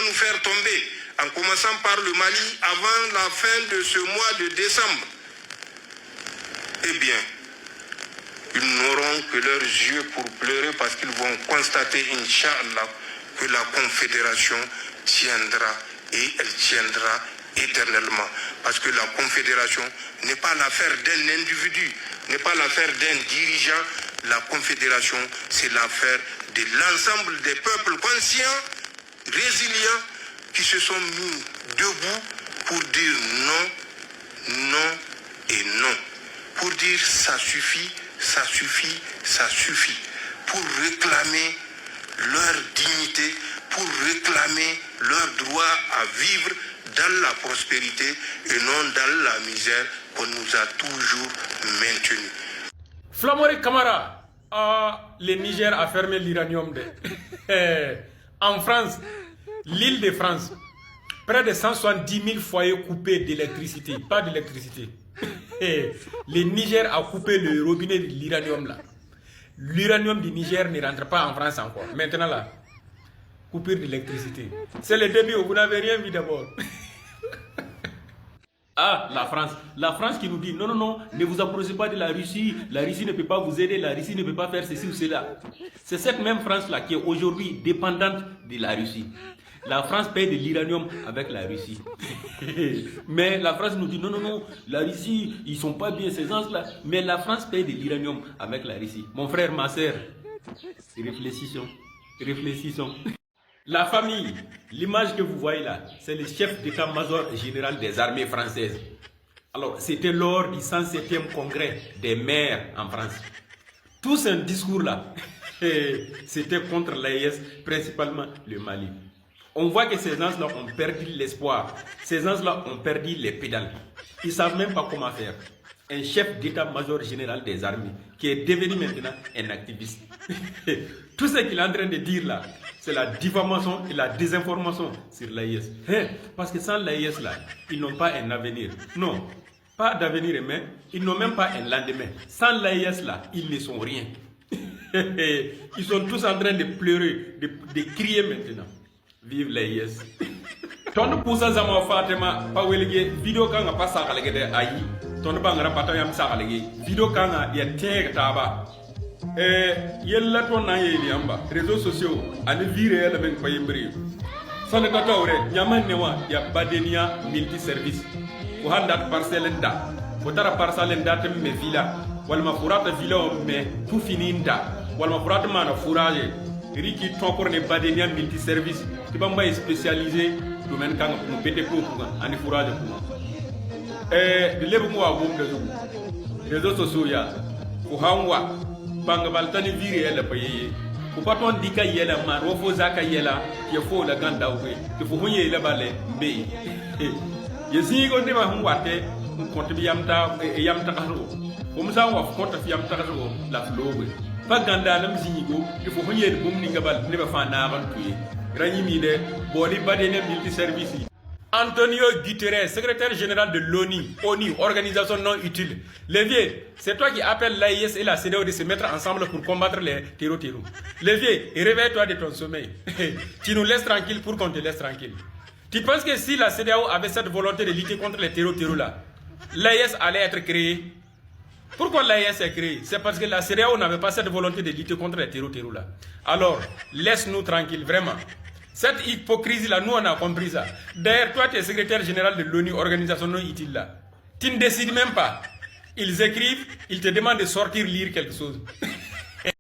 nous faire tomber, en commençant par le Mali, avant la fin de ce mois de décembre, eh bien, ils n'auront que leurs yeux pour pleurer parce qu'ils vont constater, Inch'Allah, que la Confédération tiendra et elle tiendra éternellement. Parce que la Confédération n'est pas l'affaire d'un individu, n'est pas l'affaire d'un dirigeant. La Confédération, c'est l'affaire de l'ensemble des peuples conscients, résilients, qui se sont mis debout pour dire non, non et non. Pour dire ça suffit, ça suffit, ça suffit. Pour réclamer leur dignité, pour réclamer leur droit à vivre dans la prospérité et non dans la misère qu'on nous a toujours maintenue. Flamori Camara, le Niger a fermé l'uranium. En France, l'île de France, près de 170 000 foyers coupés d'électricité. Pas d'électricité. Le Niger a coupé le robinet de l'uranium là. L'uranium du Niger ne rentre pas en France encore. Maintenant là, coupure d'électricité. C'est le début, vous n'avez rien vu d'abord. Ah, la France qui nous dit non, non, non, ne vous approchez pas de la Russie ne peut pas vous aider, la Russie ne peut pas faire ceci ou cela. C'est cette même France-là qui est aujourd'hui dépendante de la Russie. La France paye de l'uranium avec la Russie. Mais la France nous dit non, non, non, la Russie, ils sont pas bien ces gens-là. Mais la France paye de l'uranium avec la Russie. Mon frère, ma soeur, réfléchissons, réfléchissons. La famille, l'image que vous voyez là, c'est le chef d'état-major général des armées françaises. Alors, c'était lors du 107e congrès des maires en France. Tout ce discours-là, c'était contre l'AES, principalement le Mali. On voit que ces gens-là ont perdu l'espoir. Ces gens-là ont perdu les pédales. Ils ne savent même pas comment faire. Un chef d'état-major général des armées qui est devenu maintenant un activiste. Tout ce qu'il est en train de dire là, c'est la diffamation et la désinformation sur l'AIS. Parce que sans l'AIS là, ils n'ont pas un avenir. Non, pas d'avenir, mais ils n'ont même pas un lendemain. Sans l'AIS là, ils ne sont rien. Ils sont tous en train de pleurer, de crier maintenant. Vive l'AIS. Ton pousa zama Fatima, pas welege, vidéo kanga pas ça kalege de ayi. Ton bangara pata yam sa kalege. Vidéo kanga ya teg taba. Yella ton na yeli amba. Réseaux sociaux, ani vire yela ben payembri. Sone tata ore, nyaman newa ya badenia multi service. Ko handat parcelenda. Ko tara parcelenda tem me villa. Wal ma furata villa me tout fininda. Wal ma furata mana fourage. Riki tonkor ne badenia multi service. Tibamba est spécialisé domaine kanga pour pété pour ani fourage pour. De lebu mo agum de réseaux sociaux ya. Ko hanwa banga baltani vire yela paye. Ko paton dika yela man wo fo zaka yela ke fo la ganda we. Ke fo hunye la bale mbe. Yesigo ne ba hunwate konti bi yamta karo. Ko musa wa konta fi yamta karo la flowe. Pas ganda lam zingo il faut hunye bum ni ngabal ne ba fa na ban tuye rani mi de boli badene multi service. Antonio Guterres, secrétaire général de l'ONU, organisation non utile. Lévier, c'est toi qui appelles l'AIS et la CEDEAO de se mettre ensemble pour combattre les terreaux. Lévier, réveille-toi de ton sommeil. Tu nous laisses tranquille pour qu'on te laisse tranquille. Tu penses que si la CEDEAO avait cette volonté de lutter contre les terreaux là, l'AIS allait être créée? Pourquoi l'AIS est créée? C'est parce que la CEDEAO n'avait pas cette volonté de lutter contre les terreaux là. Alors, laisse-nous tranquilles, vraiment. Cette hypocrisie-là, nous on a compris ça. D'ailleurs, toi, tu es secrétaire général de l'ONU, organisation non utile là. Tu ne décides même pas. Ils écrivent, ils te demandent de sortir lire quelque chose.